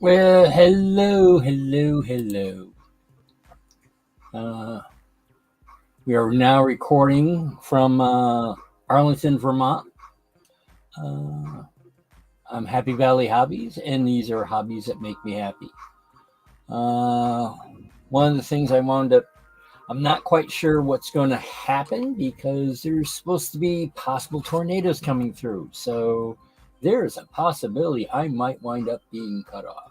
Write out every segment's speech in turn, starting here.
Well, hello, hello, hello. Uh, we are now recording from Arlington, Vermont. Uh, I'm Happy Valley Hobbies, and these are hobbies that make me happy. Uh, One of the things I'm not quite sure what's going to happen because there's supposed to be possible tornadoes coming through. So there's a possibility I might wind up being cut off.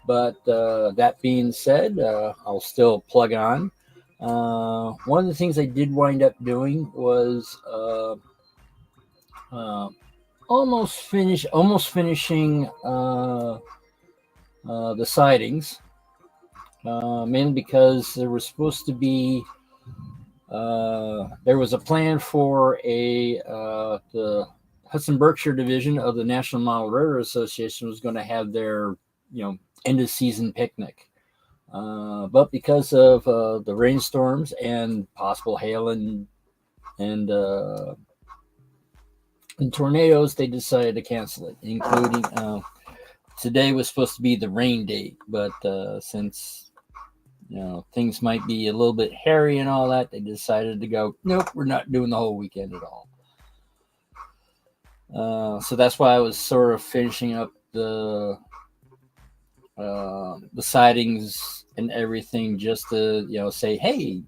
But that being said, I'll still plug on. One of the things I did wind up doing was uh, almost finishing the sidings, mainly because there was a plan for the Hudson Berkshire division of the National Model Railroad Association was going to have their end of season picnic. But because of the rainstorms and possible hail and and tornadoes, they decided to cancel it. Including today was supposed to be the rain date, but since things might be a little bit hairy and all that, they decided to go. Nope, we're not doing the whole weekend at all. So that's why I was sort of finishing up the sidings and everything, just to say, hey,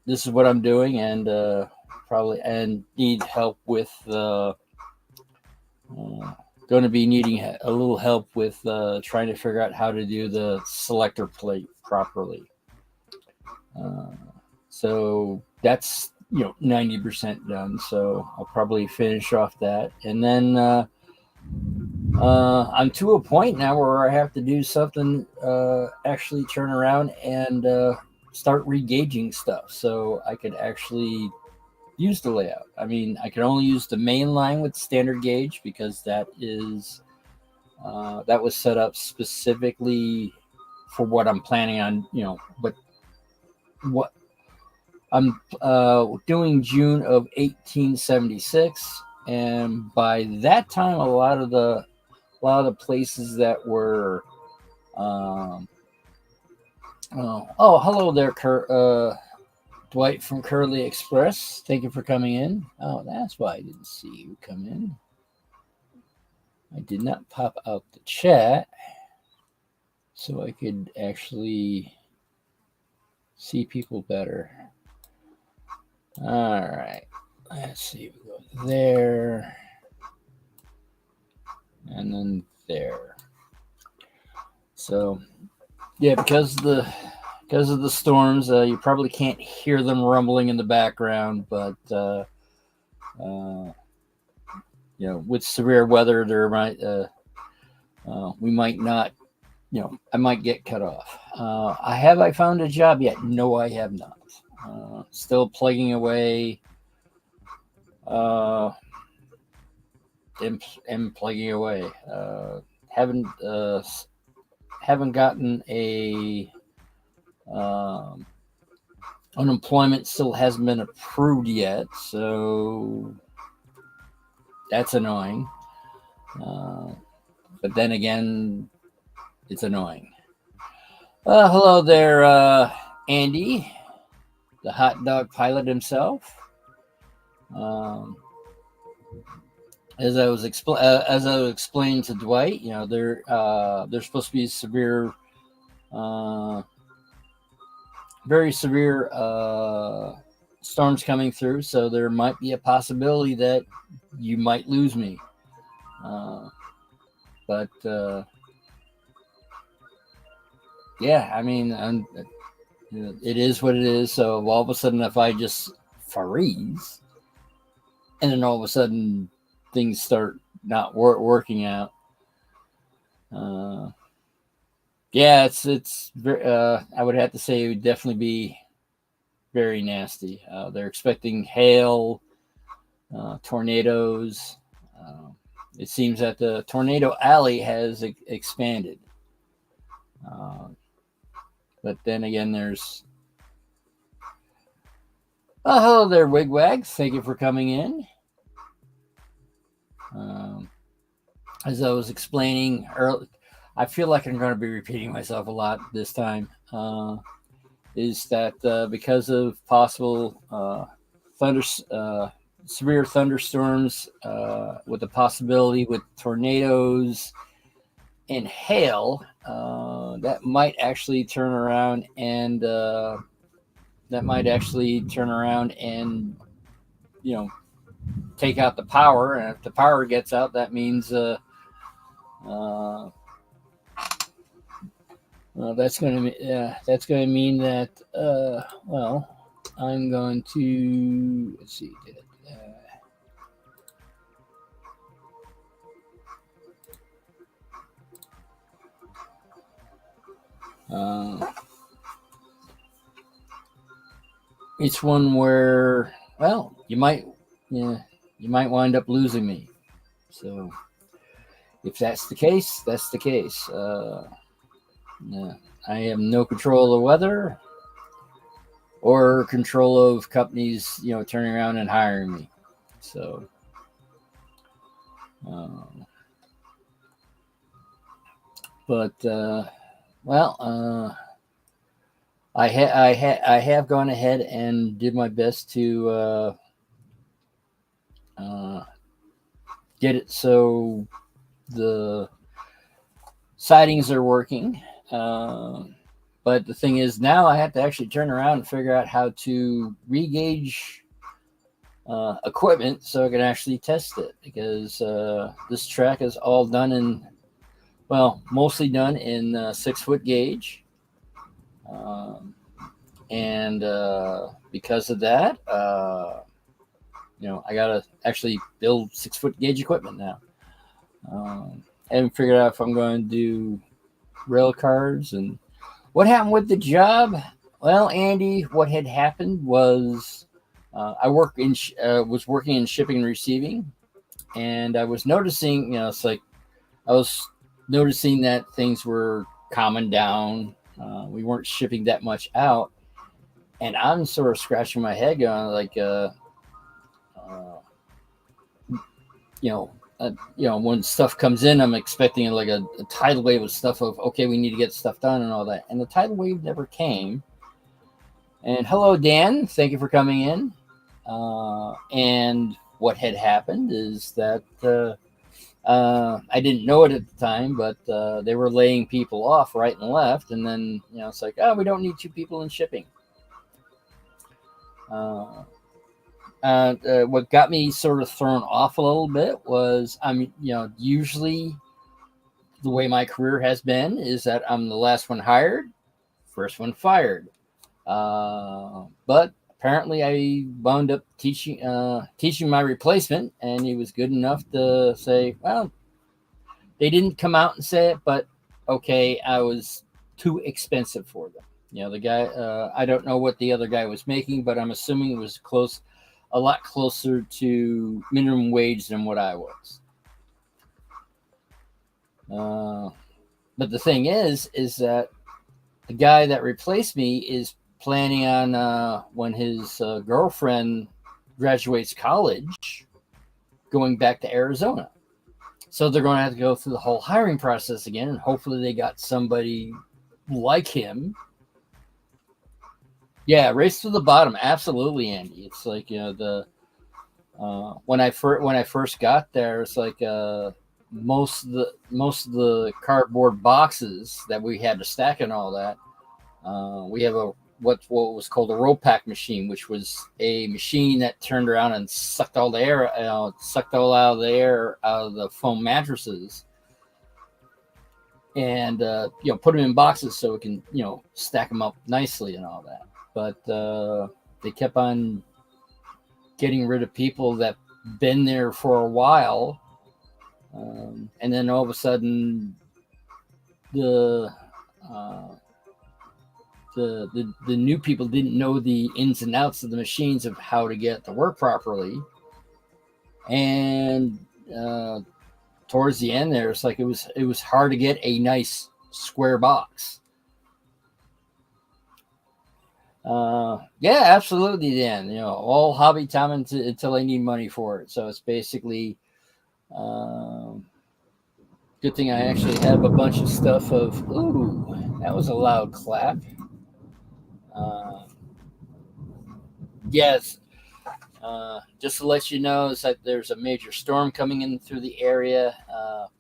this is what I'm doing, and probably and need help with going to be needing a little help with trying to figure out how to do the selector plate properly. So that's 90% done. So I'll probably finish off that, and then I'm to a point now where I have to do something, actually turn around and start regaging stuff so I could actually use the layout. I mean, I can only use the main line with standard gauge because that was set up specifically for what I'm planning on, but what I'm doing June of 1876, and by that time, a lot of the places that were, hello there, Dwight from Curly Express. Thank you for coming in. Oh, that's why I didn't see you come in. I did not pop out the chat so I could actually see people better. All right. Let's see. We go there. And then there. So, yeah, because of the storms, you probably can't hear them rumbling in the background, but with severe weather, we might not, I might get cut off. Have I found a job yet? No, I have not. Still plugging away. And plugging away. Haven't gotten a unemployment still hasn't been approved yet, so that's annoying. But then again, it's annoying. Hello there, Andy, the hot dog pilot himself. As I was explaining to Dwight, there's supposed to be severe, very severe storms coming through, so there might be a possibility that you might lose me. But yeah, I mean, it is what it is. So all of a sudden, if I just freeze, and then all of a sudden things start not working out, yeah, it's very, I would have to say it would definitely be very nasty. They're expecting hail, tornadoes. It seems that the tornado alley has expanded. But then again, there's... Oh, hello there, Wigwags. Thank you for coming in. As I was explaining earlier, I feel like I'm going to be repeating myself a lot this time. Is that because of possible thunder, severe thunderstorms with the possibility with tornadoes and hail, that might actually turn around and you know, take out the power. And if the power gets out, that means well, that's going to mean that well, I'm going to let's see. It's one where, well, you might wind up losing me. So if that's the case, that's the case. Yeah, I have no control of the weather or control of companies, turning around and hiring me. So, but well, I have gone ahead and did my best to get it so the sidings are working. But the thing is, now I have to actually turn around and figure out how to regauge equipment so I can actually test it, because this track is all done in, well, mostly done in 6-foot gauge. And because of that, I gotta actually build 6-foot gauge equipment now. I haven't figured out if I'm going to do rail cars. And what happened with the job? Well, Andy, what had happened was I was working in shipping and receiving, and I was noticing, it's like I was noticing that things were calming down. We weren't shipping that much out, and I'm sort of scratching my head, going like, when stuff comes in, I'm expecting like a tidal wave of stuff of, okay, we need to get stuff done and all that. And the tidal wave never came. And hello, Dan. Thank you for coming in. And what had happened is that I didn't know it at the time, but they were laying people off right and left. And then, it's like, oh, we don't need 2 people in shipping. What got me sort of thrown off a little bit was, usually the way my career has been is that I'm the last one hired, first one fired. But apparently I wound up teaching my replacement, and he was good enough to say, well, they didn't come out and say it, but okay, I was too expensive for them. The guy, I don't know what the other guy was making, but I'm assuming it was a lot closer to minimum wage than what I was. But the thing is that the guy that replaced me is planning on, when his girlfriend graduates college, going back to Arizona. So they're going to have to go through the whole hiring process again, and hopefully they got somebody like him. Yeah, race to the bottom, absolutely, Andy. It's like, when I first got there, it's like most of the cardboard boxes that we had to stack and all that. We have what was called a roll pack machine, which was a machine that turned around and sucked all the air, sucked all out of the air out of the foam mattresses, and put them in boxes so it can stack them up nicely and all that. But they kept on getting rid of people that been there for a while, and then all of a sudden the new people didn't know the ins and outs of the machines of how to get it to work properly. And towards the end there, it's like it was hard to get a nice square box. Yeah, absolutely, Dan. All hobby time until I need money for it. So it's basically Good thing I actually have a bunch of stuff of. Ooh, that was a loud clap. Uh, yes, just to let you know, is that there's a major storm coming in through the area,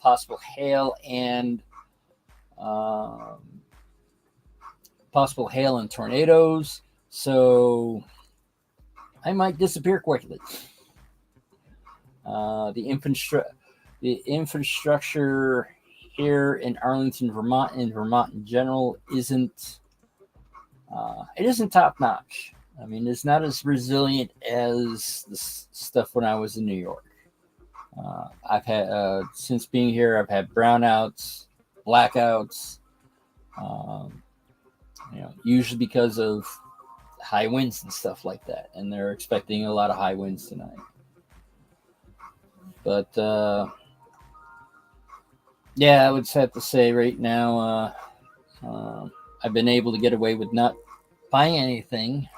possible hail and um, tornadoes. So I might disappear quickly. Uh, the infrastructure here in Arlington, Vermont, and Vermont in general, isn't top notch. I mean, it's not as resilient as the stuff when I was in New York. I've had since being here, I've had brownouts, blackouts. Um, usually because of high winds and stuff like that, and they're expecting a lot of high winds tonight. But yeah, I would have to say right now, I've been able to get away with not buying anything.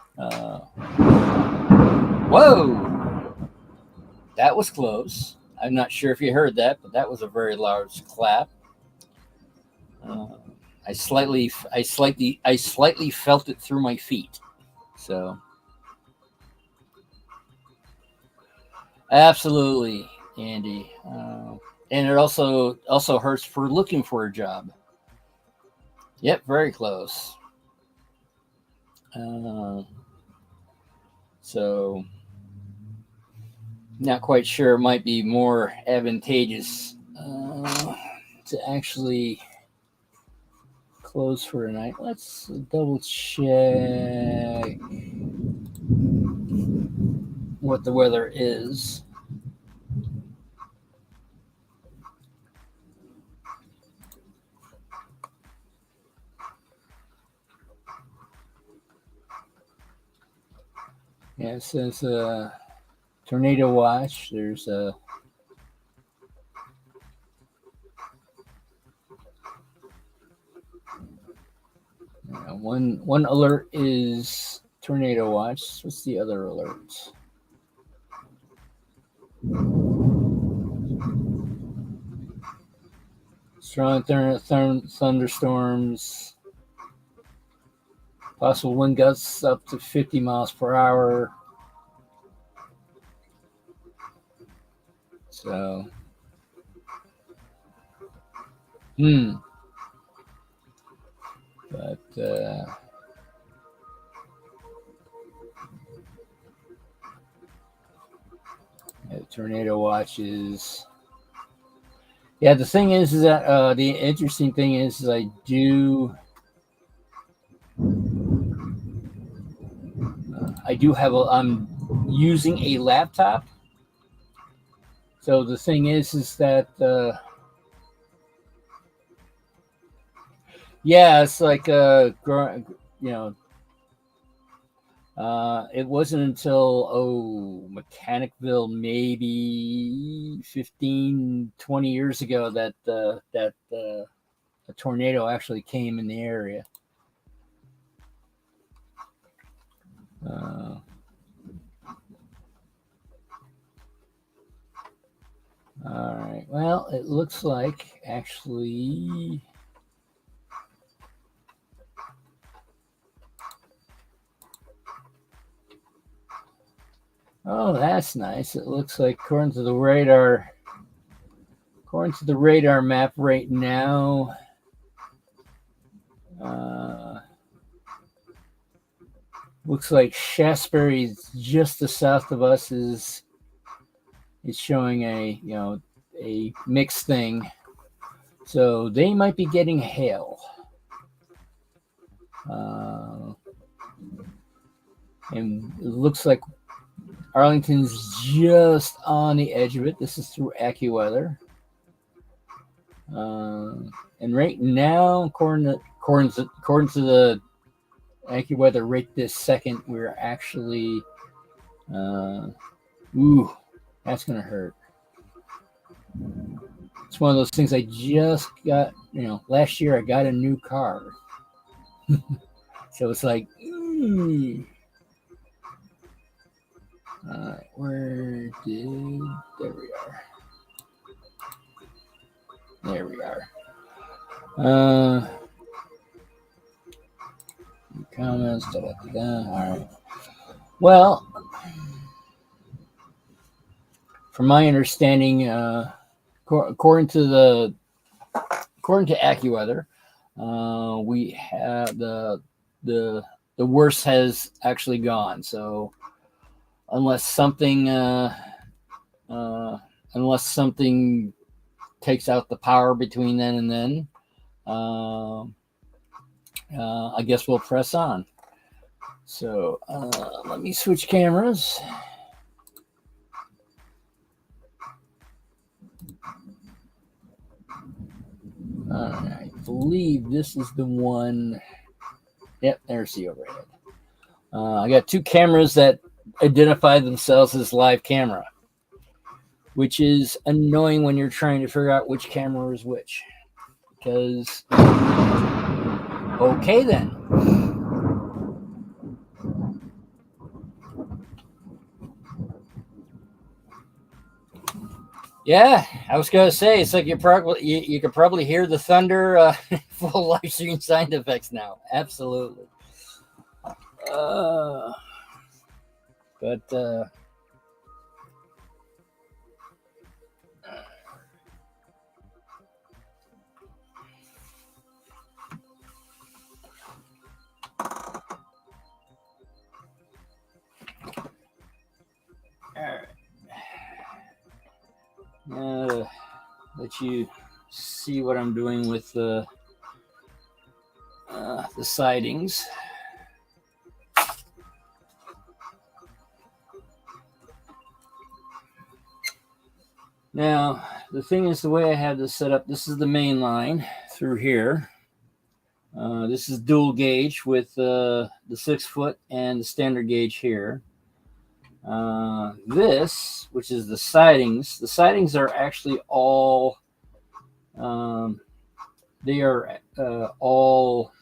Whoa, that was close. I'm not sure if you heard that, but that was a very large clap. Uh, I slightly felt it through my feet. So, absolutely, Andy. And it also hurts for looking for a job. Yep, very close. Uh, so, not quite sure. It might be more advantageous to actually close for tonight. Let's double check what the weather is. Yeah, it says tornado watch. There's a one alert is tornado watch. What's the other alert? Strong thunderstorms. Possible wind gusts up to 50 miles per hour. So, but tornado watches. Yeah, the thing is that the interesting thing is I do have I'm using a laptop. So the thing is that yeah, it's like it wasn't until Mechanicville maybe 15, 20 years ago that a tornado actually came in the area. Uh, all right. Well, it looks like actually. Oh, that's nice. It looks like according to the radar map right now, looks like Shaftesbury, just to the south of us, is showing a mixed thing. So they might be getting hail. And it looks like Arlington's just on the edge of it. This is through AccuWeather. And right now, according to the AccuWeather, right this second, we're actually, that's going to hurt. It's one of those things I just got, last year I got a new car. So it's like, there we are. There we are. Uh, comments. Da, da, da, da. All right. Well, from my understanding, according to AccuWeather, we have the worst has actually gone. So unless something unless something takes out the power between then and then, I guess we'll press on. So let me switch cameras. I believe this is the one. Yep, there's the overhead. I got two cameras that identify themselves as live camera, which is annoying when you're trying to figure out which camera is which. Because, okay then. Yeah, I was gonna say it's like you could probably hear the thunder. Full live stream sound effects now. Absolutely. But all right. Let you see what I'm doing with the sidings. Now, the thing is, the way I have this set up, this is the main line through here. This is dual gauge with the 6 foot and the standard gauge here. This, which is the sidings are actually all, they are all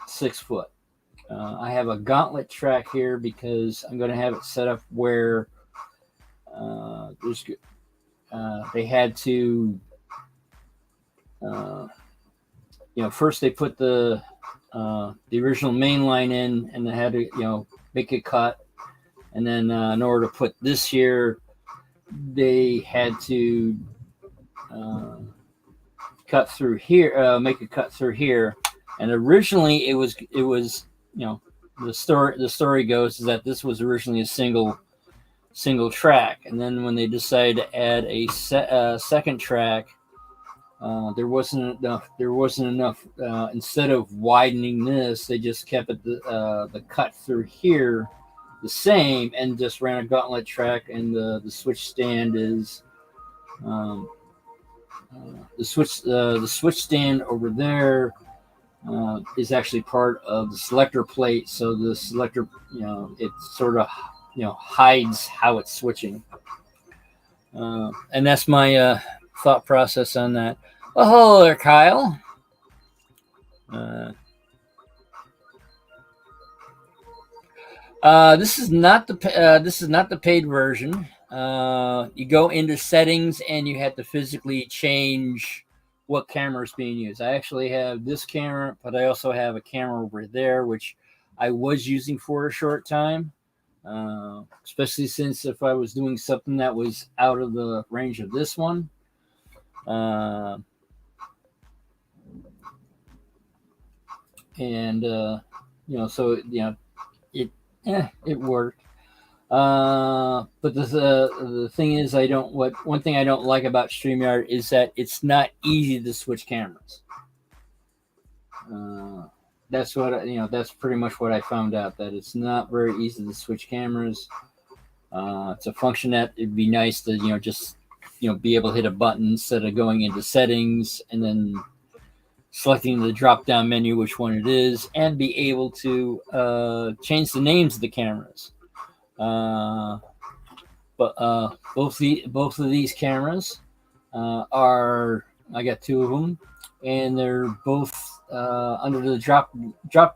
6 foot. I have a gauntlet track here because I'm going to have it set up where they had to, first they put the original main line in, and they had to, make a cut. And then in order to put this here, they had to cut through here, make a cut through here. And originally it was, the story goes is that this was originally a single track, and then when they decided to add a second track, there wasn't enough. Instead of widening this, they just kept it the cut through here the same, and just ran a gauntlet track. And the switch stand is the switch stand over there is actually part of the selector plate. So the selector, it sort of hides how it's switching. And that's my thought process on that. Well, hello there, Kyle. This is not the paid version. You go into settings and you have to physically change what camera is being used. I actually have this camera, but I also have a camera over there, which I was using for a short time. Especially since if I was doing something that was out of the range of this one. So it worked. But the thing is, one thing I don't like about StreamYard is that it's not easy to switch cameras. That's that's pretty much what I found out, that it's not very easy to switch cameras. It's a function that it'd be nice to just be able to hit a button instead of going into settings and then selecting the drop down menu which one it is, and be able to change the names of the cameras. But both of these cameras are, I got two of them, and they're both under the drop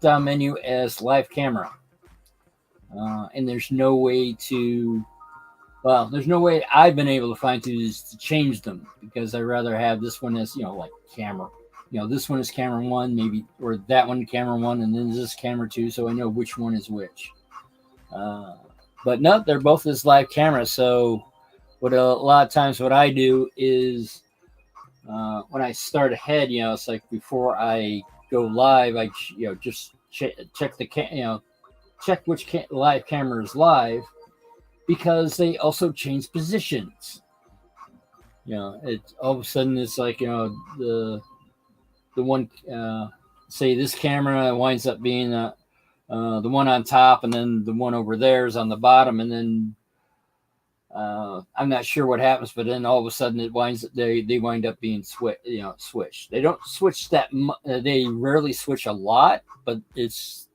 down menu as live camera. And there's no way to Well, there's no way I've been able to find to change them because I rather have this one as like camera. This one is camera one, maybe, or that one camera one, and then this camera two, so I know which one is which. Uh, but no, they're both as live cameras. So, what a lot of times what I do is when I start ahead, it's like before I go live, I just check the check which live camera is live because they also change positions. It's all of a sudden it's like the one say this camera winds up being the one on top, and then the one over there is on the bottom, and then I'm not sure what happens, but then all of a sudden they wind up being switched. They don't switch that they rarely switch a lot, but it's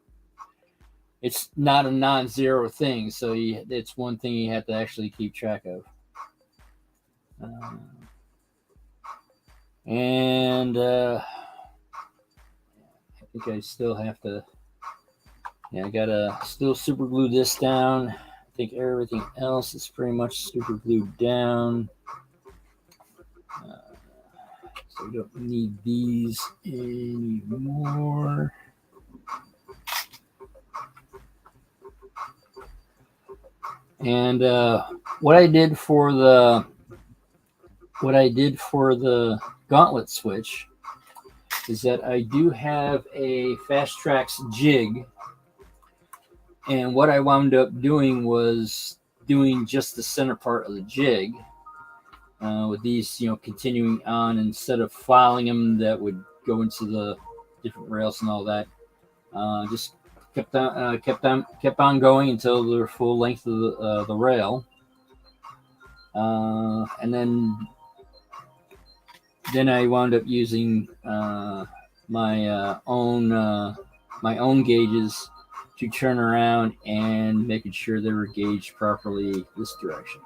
not a non-zero thing, so it's one thing you have to actually keep track of. And I think I still have to. Yeah, I gotta still super glue this down. I think everything else is pretty much super glued down. So we don't need these anymore. And what I did for the gauntlet switch is that I do have a Fast Tracks jig, and what I wound up doing was doing just the center part of the jig with these, continuing on instead of filing them that would go into the different rails and all that. Just kept on going until the full length of the rail, and then I wound up using my own gauges to turn around and making sure they were gauged properly this direction.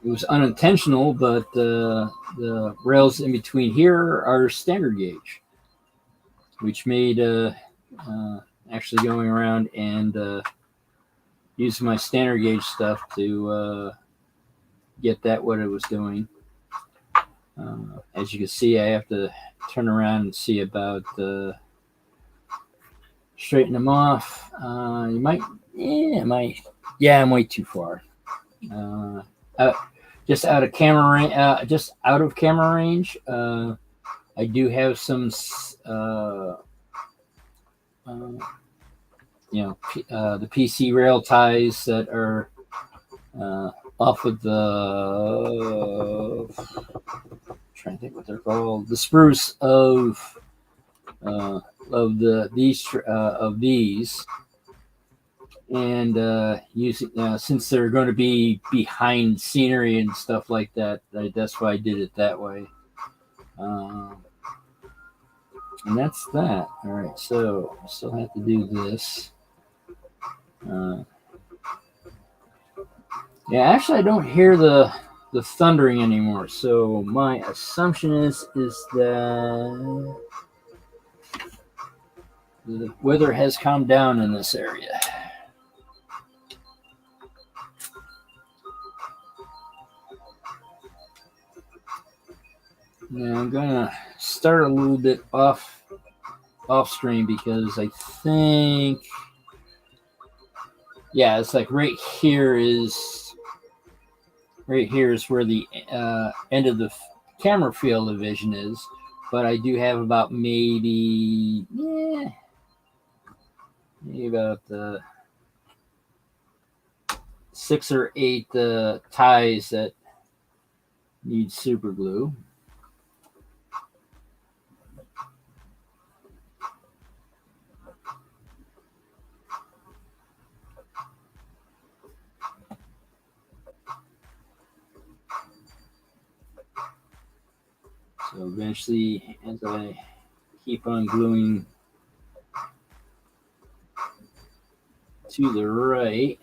It was unintentional, but the rails in between here are standard gauge, which made actually going around and using my standard gauge stuff to get that what it was doing. As you can see, I have to turn around and see about straighten them off. You might, I'm way too far. Just out of camera range. I do have some, the PC rail ties that are off of the. Trying to think what they're called. The spruce of these. And using since they're going to be behind scenery and stuff like that, that's why I did it that way. And that's that. All right, so I still have to do this. Actually, I don't hear the thundering anymore. So my assumption is that the weather has calmed down in this area. Now I'm gonna start a little bit off screen because I think, it's like right here is where the end of the camera field of vision is, but I do have about maybe about 6 or 8 ties that need super glue. So eventually, as I keep on gluing to the right,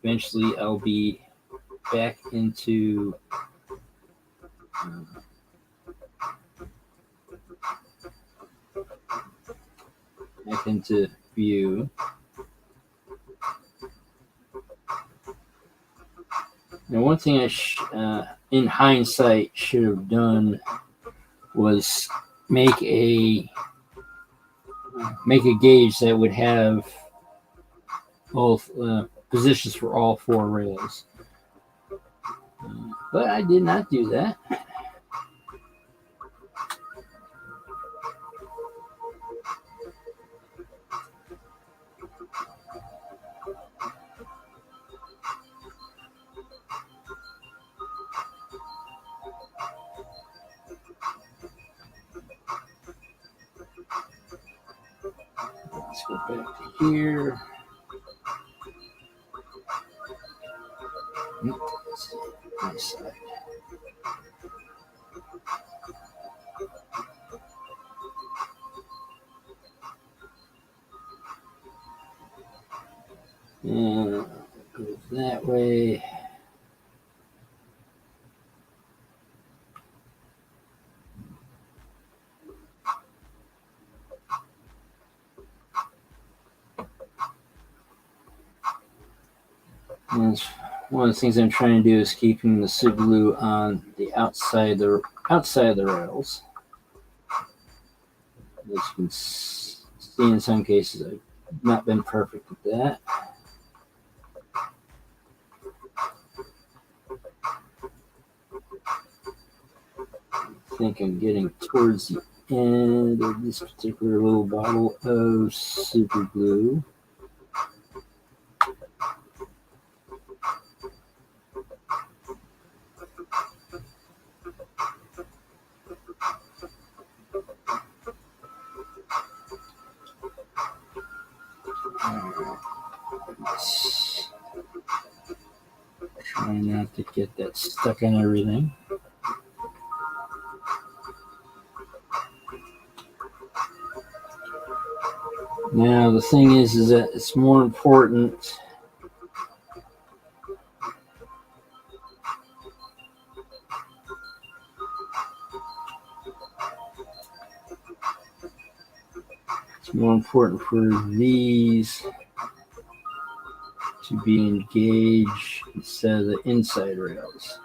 eventually I'll be back into view. Now, one thing in hindsight, should have done was make a gauge that would have both positions for all four rails. But I did not do that. Let's go back to here. Nice side. And go that way. And one of the things I'm trying to do is keeping the super glue on the outside of the rails. As you can see, in some cases, I've not been perfect with that. I think I'm getting towards the end of this particular little bottle of super glue. Try not to get that stuck on everything. Now the thing is that it's more important for these to be engaged instead of the inside rails.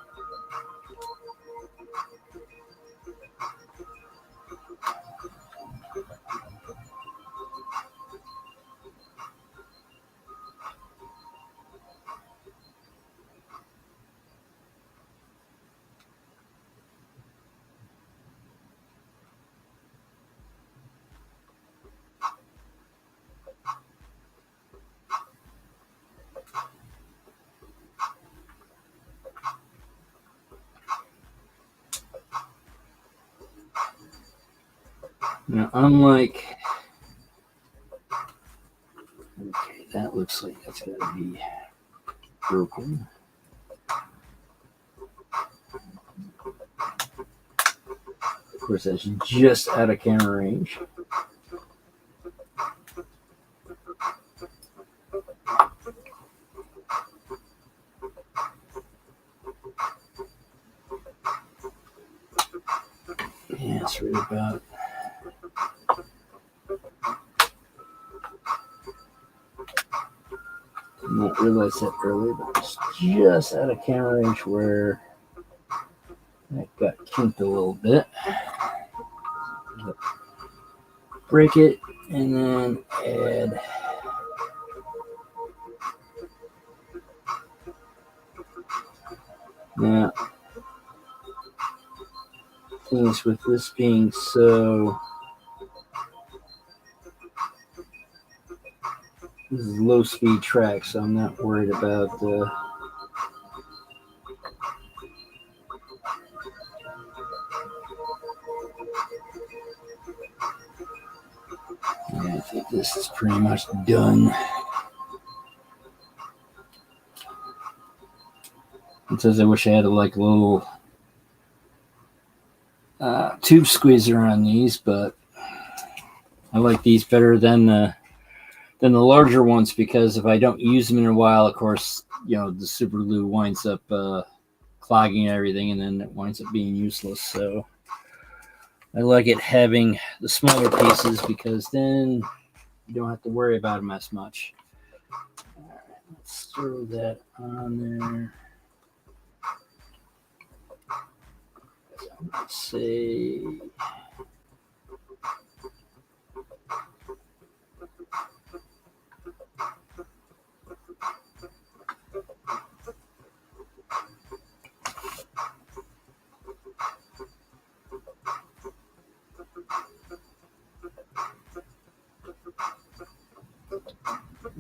Now, unlike, okay, that looks like that's got to be broken. Of course, that's just out of camera range. Yeah, it's right about. Did not realize that earlier, but it's just out of camera range where that got kinked a little bit. Break it and then add now. Things with this being so. This is low speed track, so I'm not worried about yeah, I think this is pretty much done. It says I wish I had a little tube squeezer on these, but I like these better than the larger ones because if I don't use them in a while, of course, the super glue winds up clogging everything, and then it winds up being useless. So I like it having the smaller pieces because then you don't have to worry about them as much. All right, let's throw that on there. Let's see.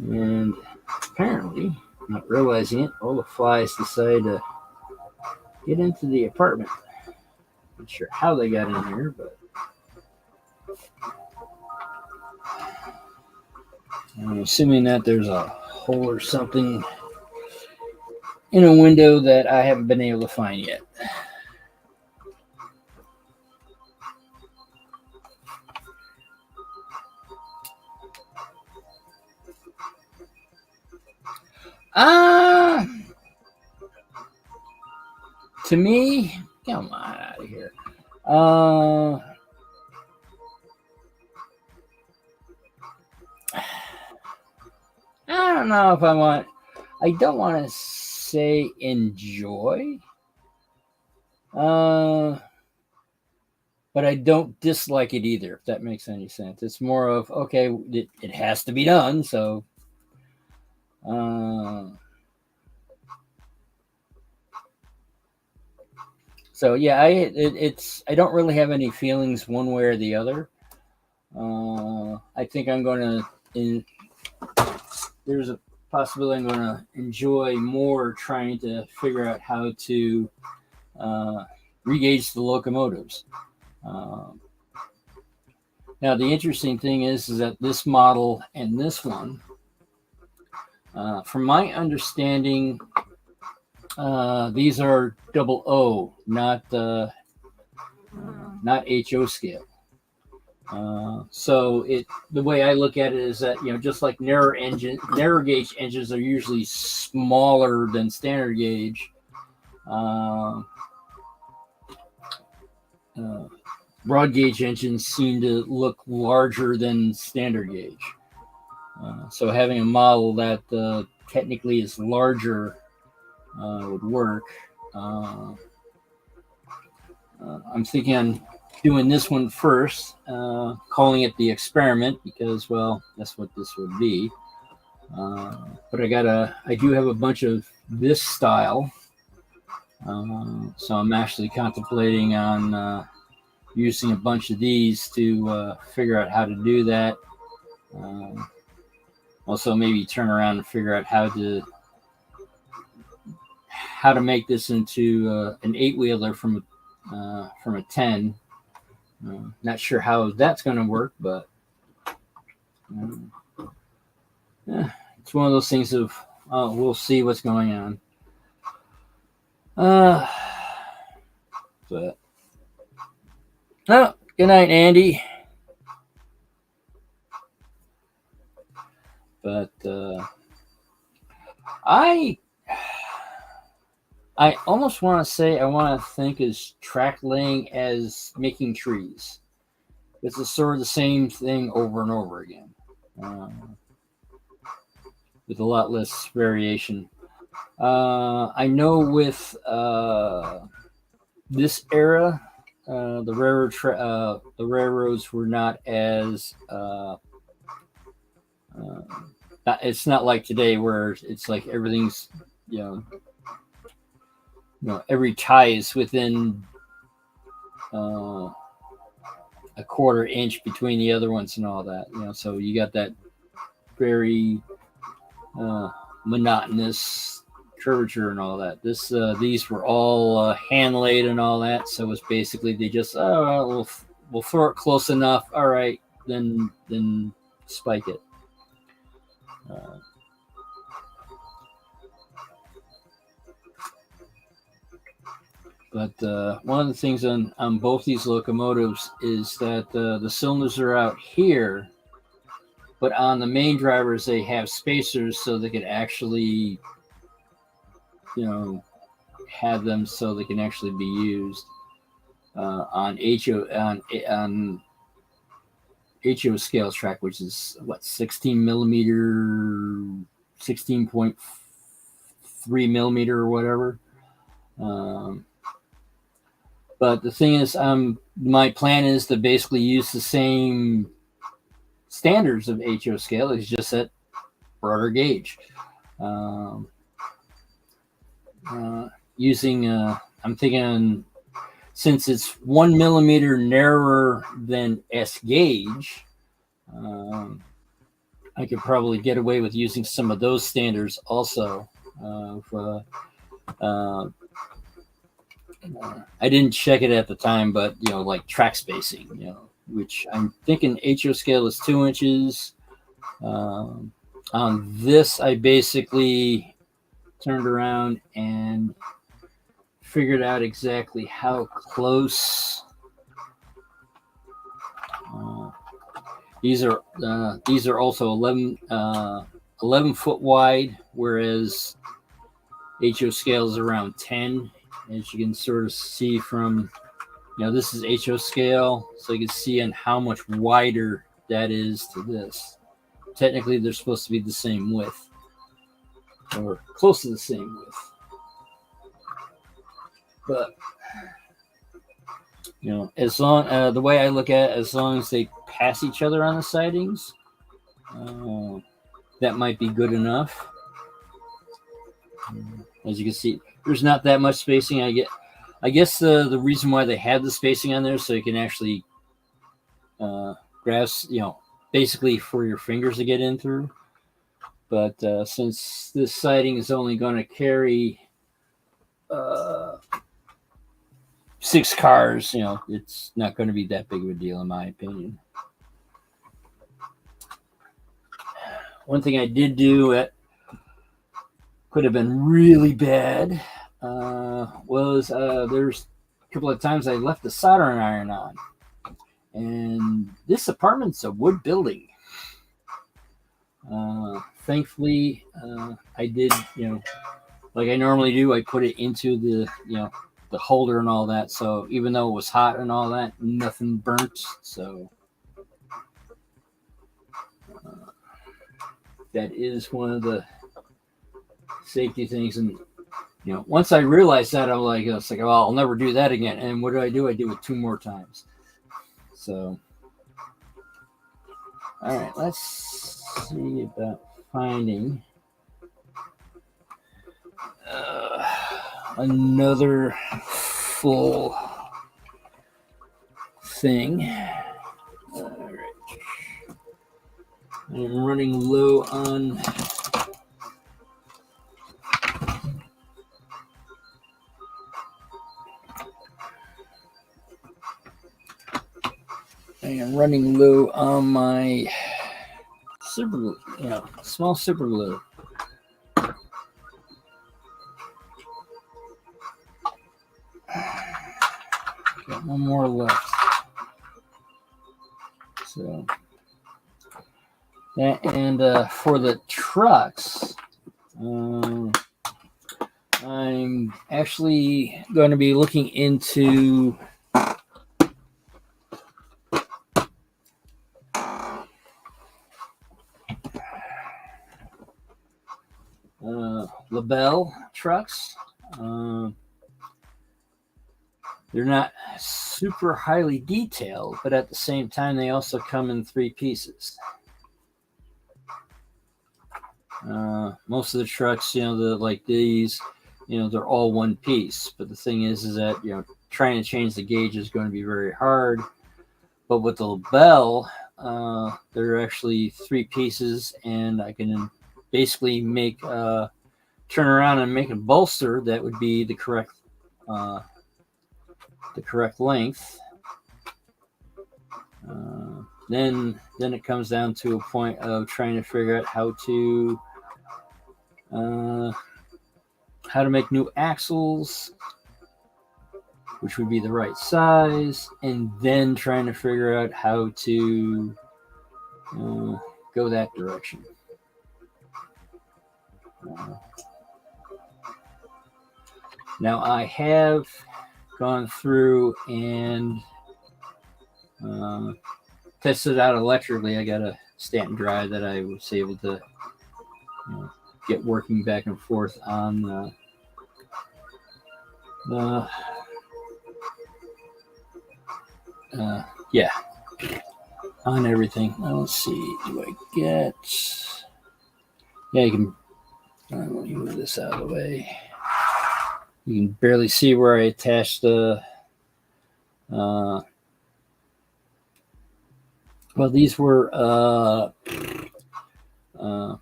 And apparently, not realizing it, all the flies decided to get into the apartment. Not sure how they got in here, but I'm assuming that there's a hole or something in a window that I haven't been able to find yet. To me, come on out of here. I don't know if I don't want to say enjoy. But I don't dislike it either, if that makes any sense. It's more of, okay, it has to be done, so. So yeah, I don't really have any feelings one way or the other. I think I'm going to, there's a possibility I'm going to enjoy more trying to figure out how to regauge the locomotives. Now, the interesting thing is that this model and this one, from my understanding, these are double O, not HO scale. So the way I look at it is that, just like narrow gauge engines are usually smaller than standard gauge. Broad gauge engines seem to look larger than standard gauge. So having a model that technically is larger would work. I'm thinking on doing this one first, calling it the experiment because, well, that's what this would be. But I do have a bunch of this style, so I'm actually contemplating on using a bunch of these to figure out how to do that. Also, maybe turn around and figure out how to make this into an 8-wheeler from a 10. Not sure how that's going to work, but it's one of those things of we'll see what's going on. But good night, Andy. But I almost want to say I want to think as track laying as making trees. It's sort of the same thing over and over again, with a lot less variation. I know with this era, the railroads were not as. It's not like today where it's like everything's, every tie is within a quarter inch between the other ones and all that. So you got that very monotonous curvature and all that. These were all hand laid and all that. So it's basically they just we'll throw it close enough. All right, then spike it. But one of the things on both these locomotives is that the cylinders are out here, but on the main drivers they have spacers so they can actually, have them so they can actually be used on HO scale track, which is what 16 millimeter, 16.3 millimeter or whatever. But the thing is, my plan is to basically use the same standards of HO scale. It's just at broader gauge. Um, Using, I'm thinking, since it's 1 millimeter narrower than S gauge, I could probably get away with using some of those standards also. I didn't check it at the time, but like track spacing, which I'm thinking HO scale is 2 inches. On this, I basically turned around and figured out exactly how close. These are also 11 foot wide, whereas HO scale is around 10. As you can sort of see from, this is HO scale, so you can see on how much wider that is to this. Technically, they're supposed to be the same width, or close to the same width. But as long the way I look at it, as long as they pass each other on the sidings, that might be good enough. As you can see, there's not that much spacing. I guess the reason why they have the spacing on there so you can actually grasp, basically for your fingers to get in through. But since this siding is only going to carry 6 cars, it's not going to be that big of a deal in my opinion. One thing I did do that could have been really bad was there's a couple of times I left the soldering iron on. And this apartment's a wood building. Thankfully, I did, like I normally do, I put it into the, the holder and all that. So even though it was hot and all that, nothing burnt. So that is one of the safety things. And, once I realized that, I'm like, it's like, oh, I'll never do that again. And what do? I do it 2 more times. So, all right, let's see about finding another full thing. All right, I'm running low on my super glue, small super glue. Got one more left. So that, and for the trucks, I'm actually going to be looking into LaBelle trucks. They're not super highly detailed, but at the same time, they also come in 3 pieces. Most of the trucks, like these, they're all 1 piece. But the thing is that, trying to change the gauge is going to be very hard. But with the LaBelle, they're actually 3 pieces, and I can basically make turn around and make a bolster that would be the correct length. Then it comes down to a point of trying to figure out how to make new axles, which would be the right size, and then trying to figure out how to go that direction. Now I have gone through and tested out electrically. I got a Stanton drive that I was able to get working back and forth on the Yeah, on everything. Let's see. Do I get? Yeah, you can. Let me move this out of the way. You can barely see where I attached the. Uh, well, these were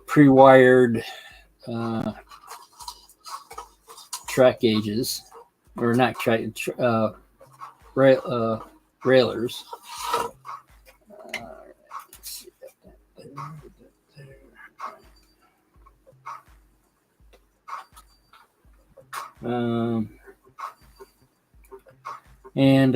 pre-wired track gauges, or not track, railers. Um, and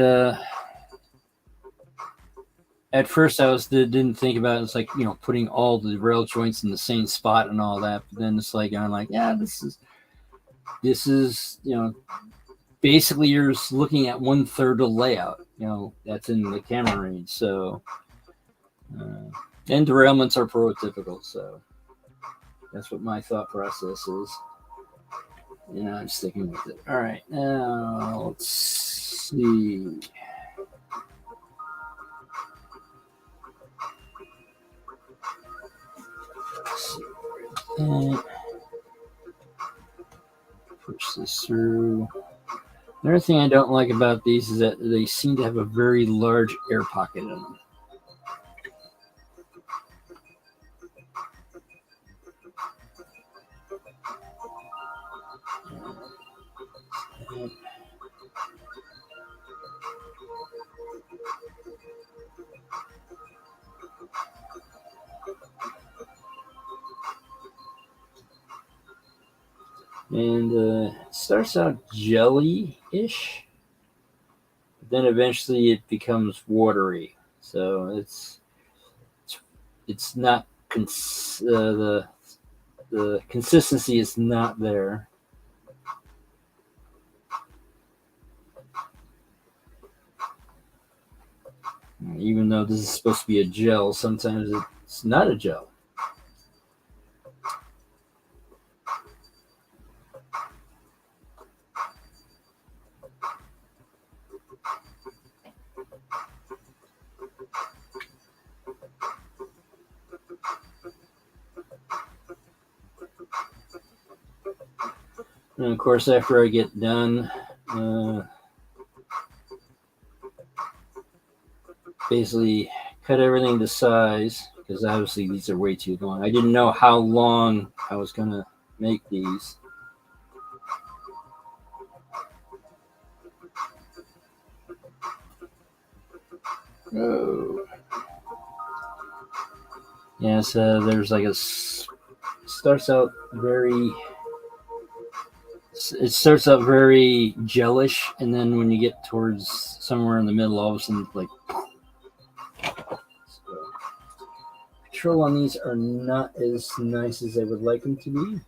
at first I didn't think about it. It's like, putting all the rail joints in the same spot and all that. But then it's like, I'm like, yeah, this is basically you're looking at 1/3 of layout. That's in the camera range. So and derailments are prototypical. So that's what my thought process is. I'm sticking with it. All right, now let's see. Push this through. Another thing I don't like about these is that they seem to have a very large air pocket in them. And it starts out jelly-ish, but then eventually it becomes watery. So it's not the consistency is not there. Even though this is supposed to be a gel, sometimes it's not a gel. And of course, after I get done, basically cut everything to size, because obviously these are way too long. I didn't know how long I was going to make these. Oh. Yeah, so there's like starts out very gelish, and then when you get towards somewhere in the middle, all of a sudden, like, control on these are not as nice as I would like them to be.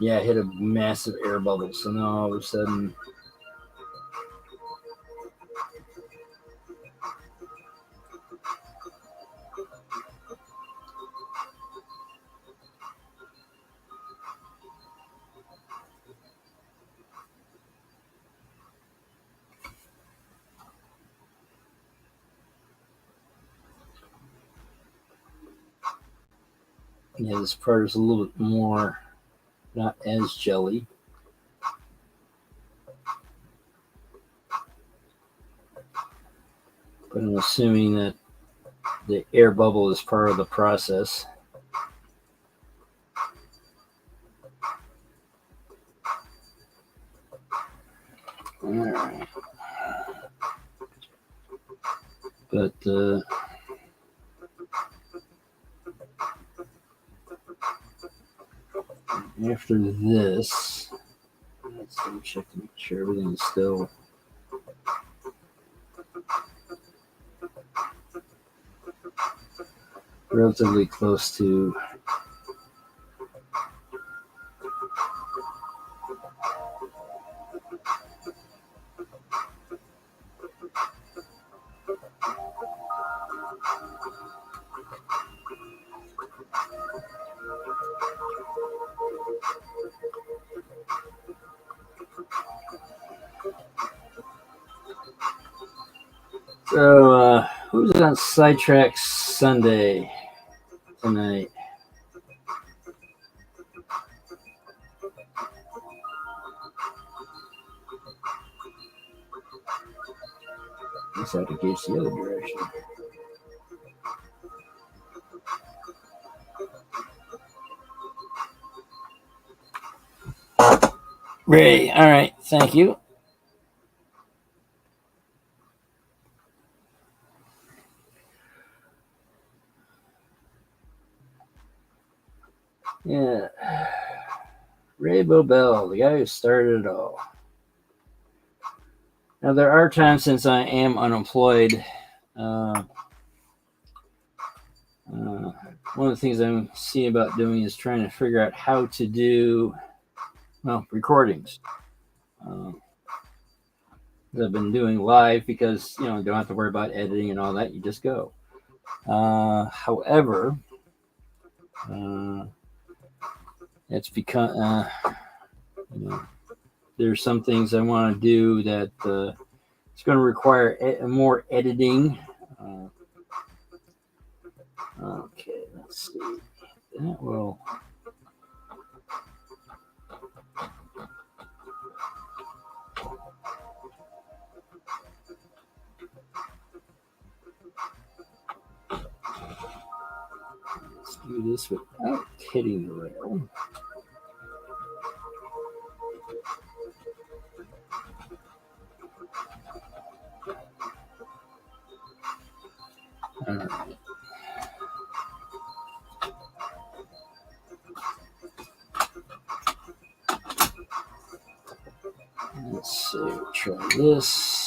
Yeah, I hit a massive air bubble, so now all of a sudden, yeah, this part is a little bit more not as jelly. But I'm assuming that the air bubble is part of the process. All right. But after this, let's check to make sure everything is still relatively close to So, who's on Sidetrack Sunday tonight? Looks like it goes the other direction. Ray, all right, thank you. Yeah. Ray Bobel, the guy who started it all. Now, there are times since I am unemployed. One of the things I'm seeing about doing is trying to figure out how to do, recordings. I've been doing live because, don't have to worry about editing and all that. You just go. However, it's become, there's some things I want to do that it's going to require more editing. Okay, let's see. That will. Let's do this without hitting the rail. All right. Let's see, try this.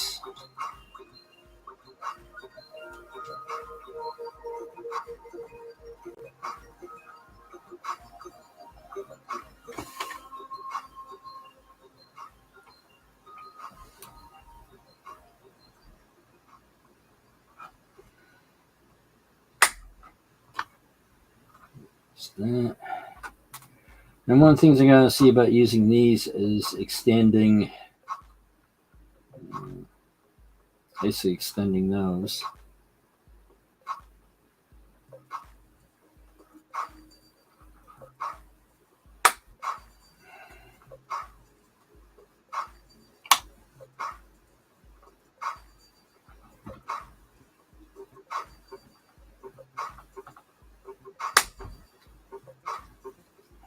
That. And one of the things I'm going to see about using these is extending, basically extending those.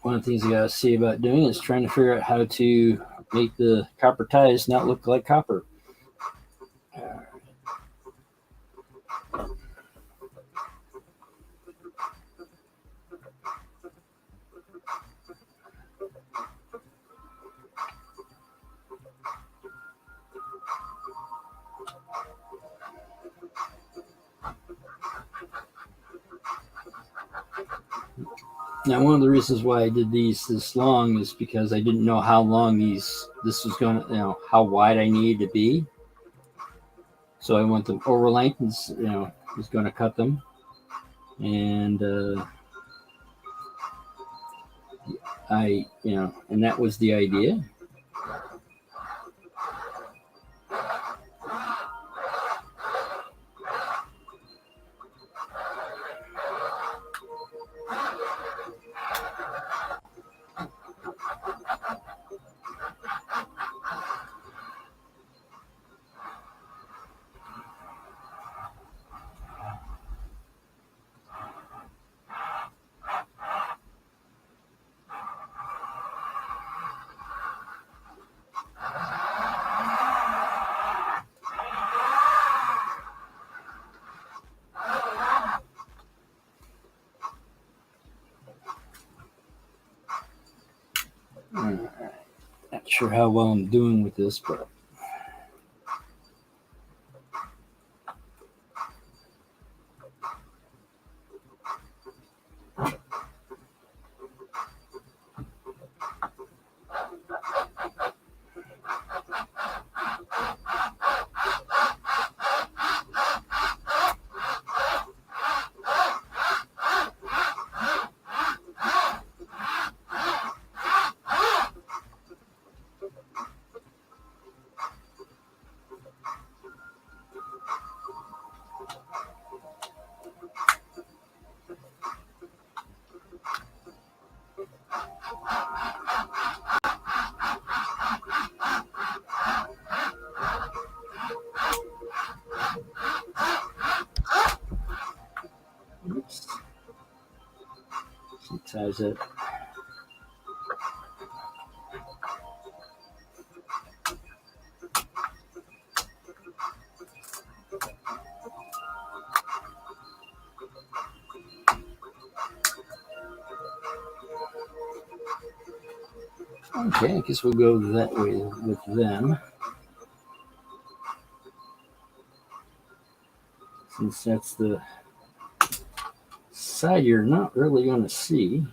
One of the things I got to see about doing is trying to figure out how to make the copper ties not look like copper. Now, one of the reasons why I did these this long is because I didn't know how long this was going to, how wide I needed to be. So I went them over length and, was going to cut them. And and that was the idea. Not sure how well I'm doing with this, but Size it. Okay, I guess we'll go that way with them. Since that's the side you're not really going to see.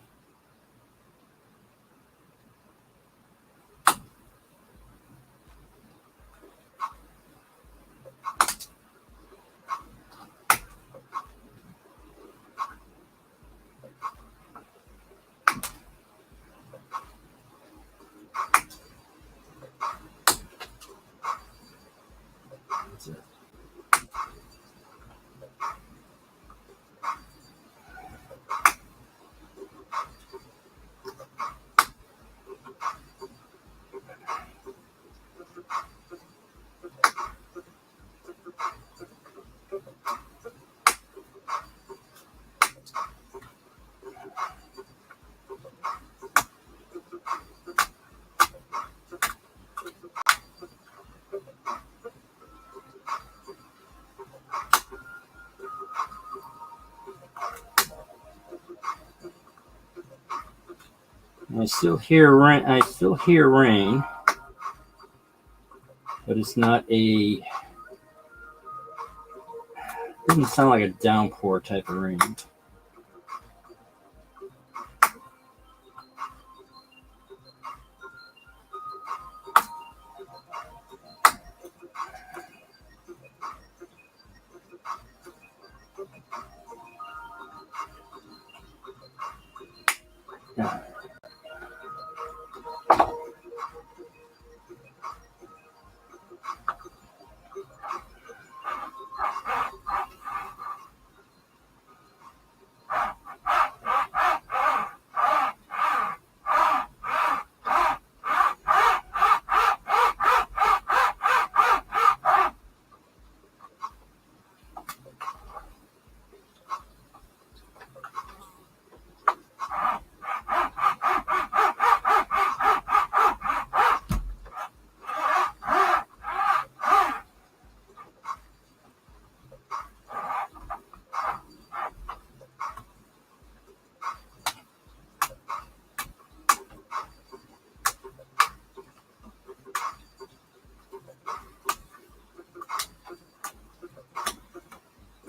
I still hear rain. But it's not a. Doesn't sound like a downpour type of rain. Yeah.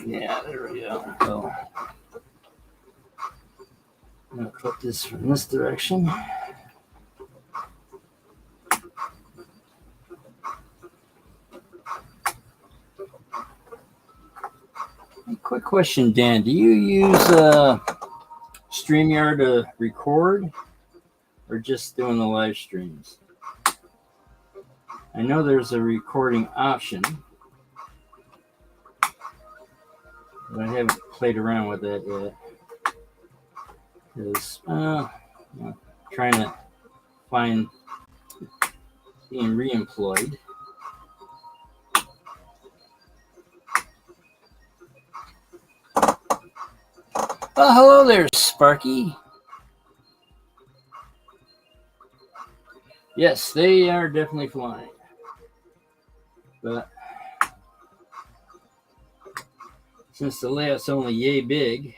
Yeah, there we go. So, I'm going to put this from this direction. Quick question, Dan. Do you use StreamYard to record or just doing the live streams? I know there's a recording option, but I haven't played around with that yet. Because trying to find being reemployed. Oh, hello there, Sparky. Yes, they are definitely flying. But since the layout's only yay big,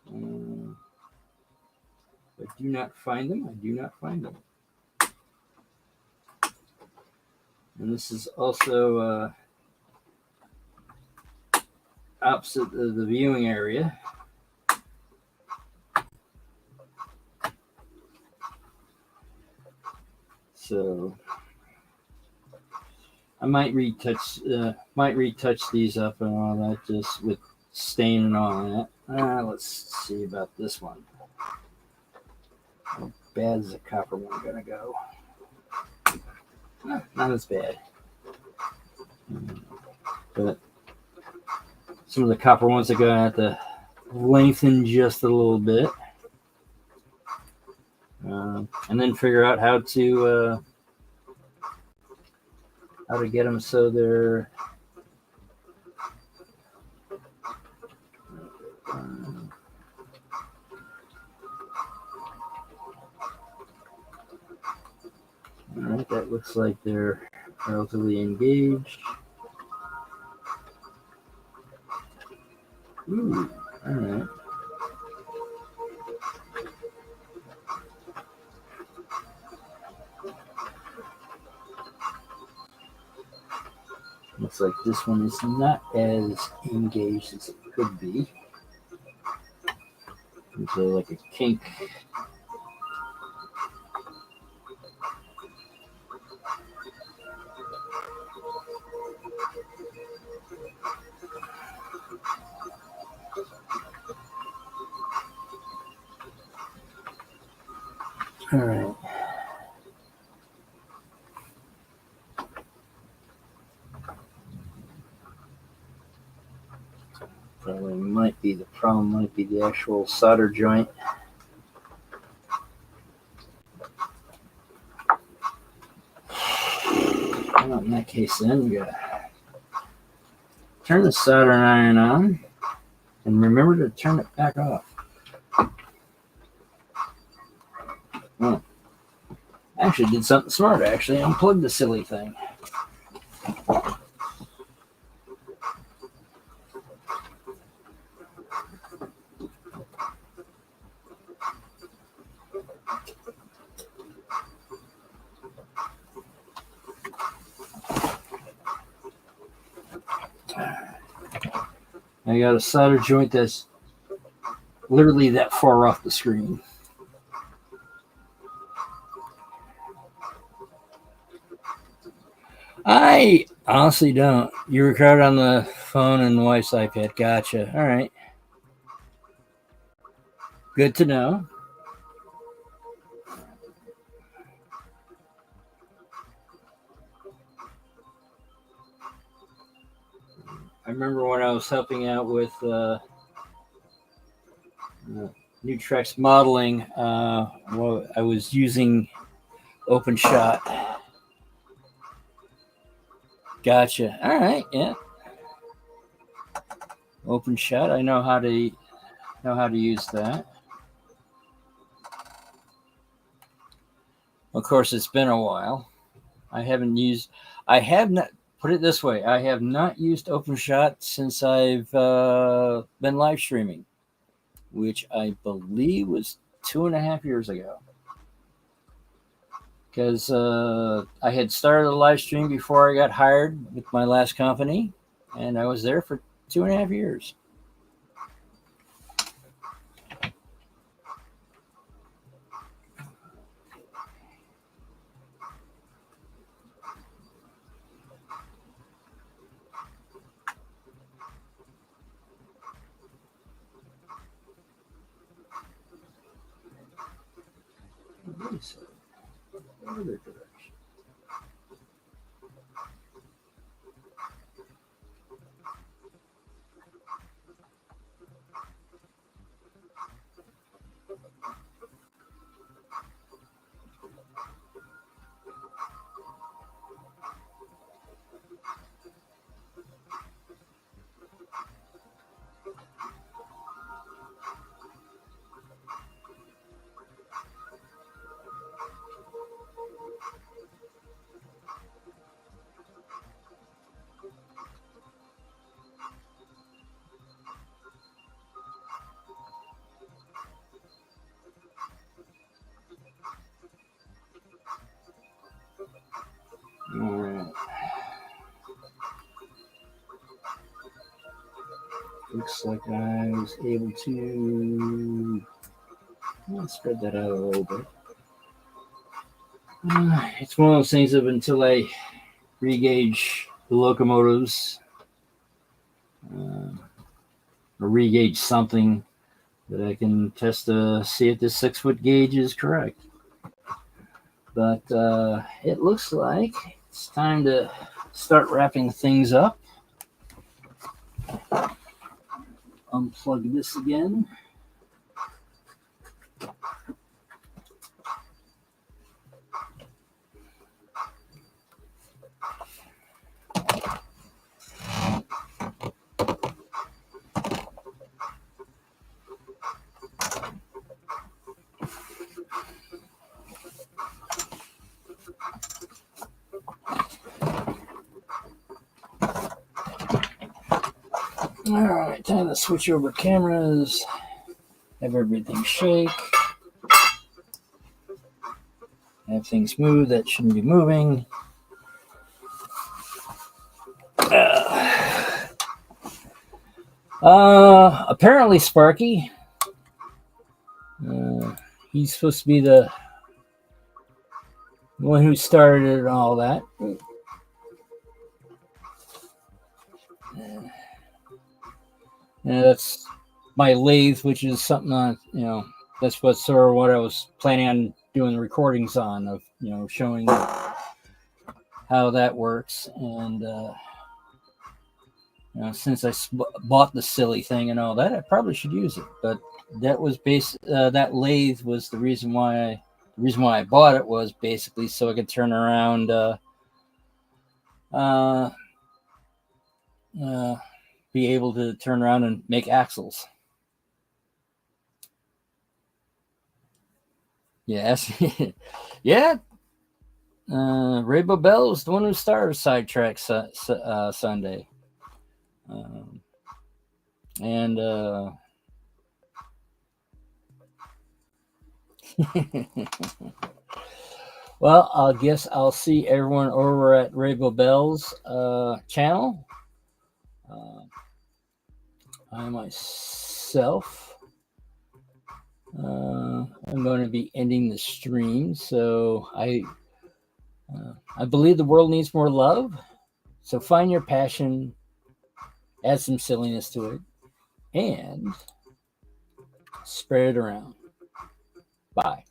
I do not find them. And this is also opposite the viewing area. So I might retouch these up and all that, just with stain and all that. Let's see about this one. How bad is the copper one gonna go? Not as bad. But some of the copper ones are gonna have to lengthen just a little bit. And then figure out how to get them so they're it looks like they're relatively engaged. Ooh, all right. Looks like this one is not as engaged as it could be. It's like a kink. All right. The problem might be the actual solder joint. Well, in that case, then you gotta turn the soldering iron on and remember to turn it back off. Oh, I actually did something smart. I actually unplugged the silly thing. I got a solder joint that's literally that far off the screen. I honestly don't. You record on the phone and the wife's iPad. Gotcha. All right. Good to know. I remember when I was helping out with Nutrex modeling, well, I was using open shot. Gotcha. All right. Yeah. Open shot. I know how to use that. Of course, it's been a while. I have not, put it this way, I have not used OpenShot since I've been live streaming, which I believe was 2.5 years ago. Because I had started a live stream before I got hired with my last company, and I was there for 2.5 years. Other direction. All right. Looks like I was able to spread that out a little bit. It's one of those things of until I regauge the locomotives or regauge something that I can test to see if this 6-foot gauge is correct. But it looks like it's time to start wrapping things up. Unplug this again. All right, time to switch over cameras. Have everything shake. Have things move that shouldn't be moving. Apparently Sparky. He's supposed to be the one who started it and all that. That's my lathe, which is something on, that's what sort of what I was planning on doing recordings on, of, showing how that works. And, since I bought the silly thing and all that, I probably should use it. But that was that lathe was the reason why I bought it, was basically so I could turn around, be able to turn around and make axles. Yes. Yeah. Rainbow Bell was the one who started Sidetrack Sunday. And well, I guess I'll see everyone over at Rainbow Bell's channel. I myself, I'm going to be ending the stream. So I believe the world needs more love. So find your passion, add some silliness to it, and spread it around. Bye.